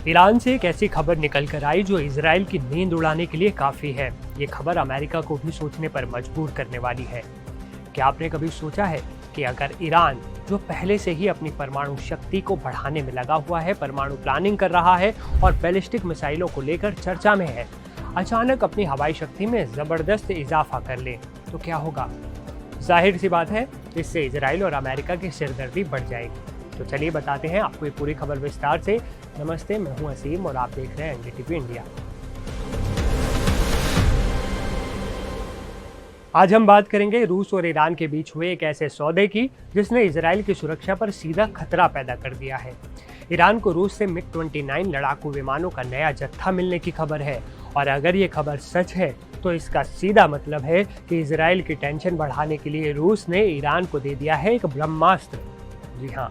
Iran से एक ऐसी खबर निकल कर आई जो इजराइल की नींद उड़ाने के लिए काफी है। ये खबर अमेरिका को भी सोचने पर मजबूर करने वाली है। क्या आपने कभी सोचा है कि अगर ईरान, जो पहले से ही अपनी परमाणु शक्ति को बढ़ाने में लगा हुआ है, परमाणु प्लानिंग कर रहा है और बैलिस्टिक मिसाइलों को लेकर चर्चा में है, अचानक अपनी हवाई शक्ति में जबरदस्त इजाफा कर ले तो क्या होगा? जाहिर सी बात है, इससे इजराइल और अमेरिका की सिरदर्दी बढ़ जाएगी। तो चलिए बताते हैं आपको ये पूरी खबर विस्तार से। नमस्ते, मैं हूं असीम और आप देख रहे हैं एनडीटीवी इंडिया। आज हम बात करेंगे रूस और ईरान के बीच हुए एक ऐसे सौदे की जिसने इजराइल की सुरक्षा पर सीधा खतरा पैदा कर दिया है। ईरान को रूस से मिग-29 लड़ाकू विमानों का नया जत्था मिलने की खबर है और अगर ये खबर सच है तो इसका सीधा मतलब है कि इजराइल की टेंशन बढ़ाने के लिए रूस ने ईरान को दे दिया है एक ब्रह्मास्त्र। जी हाँ,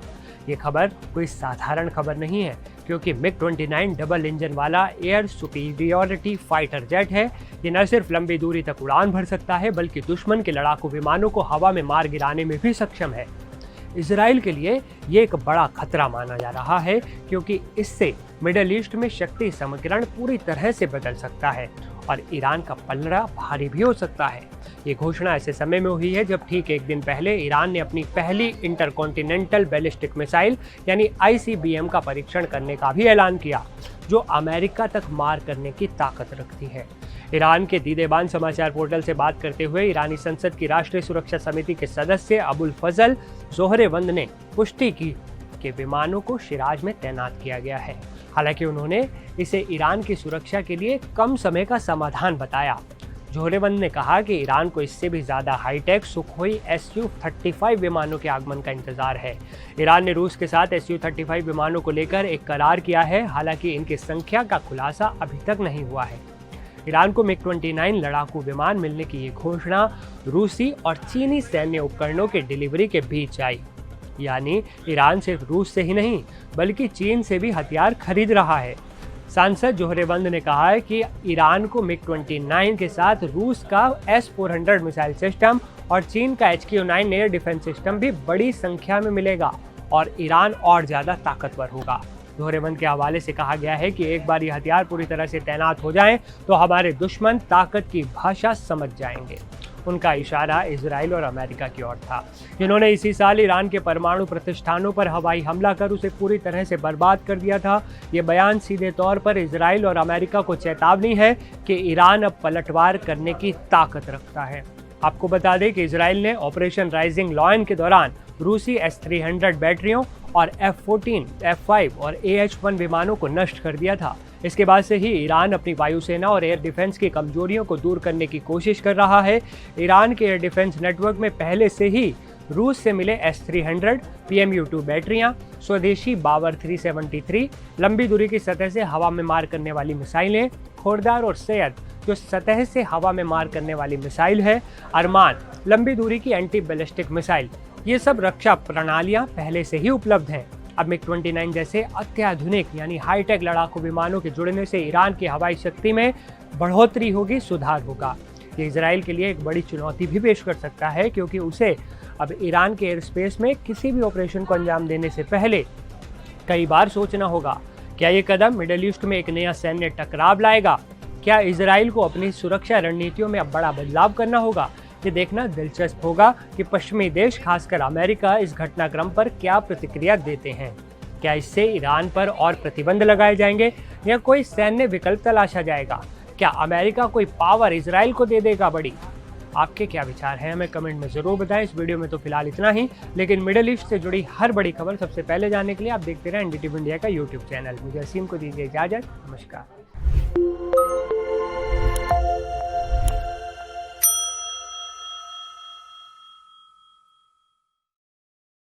ये खबर कोई साधारण खबर नहीं है, क्योंकि मिग-29 डबल इंजन वाला एयर सुपीरियरिटी फाइटर जेट है। ये न सिर्फ लंबी दूरी तक उड़ान भर सकता है, बल्कि दुश्मन के लड़ाकू विमानों को हवा में मार गिराने में भी सक्षम है। इजराइल के लिए ये एक बड़ा खतरा माना जा रहा है, क्योंकि इससे मिडल ईस्ट में शक्ति समीकरण पूरी तरह से बदल सकता है और ईरान का पलड़ा भारी भी हो सकता है। ये घोषणा ऐसे समय में हुई है जब ठीक एक दिन पहले ईरान ने अपनी पहली इंटरकॉन्टिनेंटल बैलिस्टिक मिसाइल यानी ICBM का परीक्षण करने का भी ऐलान किया, जो अमेरिका तक मार करने की ताकत रखती है। ईरान के दीदेबान समाचार पोर्टल से बात करते हुए ईरानी संसद की राष्ट्रीय सुरक्षा समिति के सदस्य अबुल फजल जोहरेवंद ने पुष्टि की कि विमानों को शिराज में तैनात किया गया है। हालांकि उन्होंने इसे ईरान की सुरक्षा के लिए कम समय का समाधान बताया। जोहरेवंद ने कहा कि ईरान को इससे भी ज़्यादा हाईटेक सुखोई Su-35 विमानों के आगमन का इंतजार है। ईरान ने रूस के साथ Su-35 विमानों को लेकर एक करार किया है, हालांकि इनकी संख्या का खुलासा अभी तक नहीं हुआ है। ईरान को मिग-29 लड़ाकू विमान मिलने की ये घोषणा रूसी और चीनी सैन्य उपकरणों के डिलीवरी के बीच आई। यानी ईरान सिर्फ रूस से ही नहीं, बल्कि चीन से भी हथियार खरीद रहा है। सांसद जोहरेवंद ने कहा है कि ईरान को मिग-29 के साथ रूस का S-400 मिसाइल सिस्टम और चीन का HQ-9 एयर डिफेंस सिस्टम भी बड़ी संख्या में मिलेगा और ईरान और ज़्यादा ताकतवर होगा। जोहरेवंद के हवाले से कहा गया है कि एक बार ये हथियार पूरी तरह से तैनात हो जाएं तो हमारे दुश्मन ताकत की भाषा समझ जाएंगे। उनका इशारा इजराइल और अमेरिका की ओर था, जिन्होंने इसी साल ईरान के परमाणु प्रतिष्ठानों पर हवाई हमला कर उसे पूरी तरह से बर्बाद कर दिया था। ये बयान सीधे तौर पर इजराइल और अमेरिका को चेतावनी है कि ईरान अब पलटवार करने की ताकत रखता है। आपको बता दें कि इजराइल ने ऑपरेशन राइजिंग लॉयन के दौरान रूसी S-300 बैटरियों और F-14, F-5 और AH-1 विमानों को नष्ट कर दिया था। इसके बाद से ही ईरान अपनी वायुसेना और एयर डिफेंस की कमजोरियों को दूर करने की कोशिश कर रहा है। ईरान के एयर डिफेंस नेटवर्क में पहले से ही रूस से मिले S-300, PMU-2 बैटरियां, स्वदेशी बावर 373, लंबी दूरी की सतह से हवा में मार करने वाली मिसाइलें, खोरदार और सैयद जो सतह से हवा में मार करने वाली मिसाइल है, अरमान लंबी दूरी की एंटी बैलिस्टिक मिसाइल, ये सब रक्षा प्रणालियां पहले से ही उपलब्ध हैं। अब मिग-29 जैसे अत्याधुनिक यानी हाईटेक लड़ाकू विमानों के जुड़ने से ईरान की हवाई शक्ति में बढ़ोतरी होगी, सुधार होगा। ये इजराइल के लिए एक बड़ी चुनौती भी पेश कर सकता है, क्योंकि उसे अब ईरान के एयर स्पेस में किसी भी ऑपरेशन को अंजाम देने से पहले कई बार सोचना होगा। क्या ये कदम मिडल ईस्ट में एक नया सैन्य टकराव लाएगा? क्या इजराइल को अपनी सुरक्षा रणनीतियों में अब बड़ा बदलाव करना होगा? ये देखना दिलचस्प होगा कि पश्चिमी देश, खासकर अमेरिका, इस घटनाक्रम पर क्या प्रतिक्रिया देते हैं। क्या इससे ईरान पर और प्रतिबंध लगाए जाएंगे या कोई सैन्य विकल्प तलाशा जाएगा? क्या अमेरिका कोई पावर इजराइल को दे देगा बड़ी? आपके क्या विचार हैं, हमें कमेंट में ज़रूर बताएं। इस वीडियो में तो फिलहाल इतना ही, लेकिन मिडल ईस्ट से जुड़ी हर बड़ी खबर सबसे पहले जानने के लिए आप देखते रहें एनडीटीवी इंडिया का यूट्यूब चैनल। मुझे असीम को दीजिए इजाज़त। नमस्कार।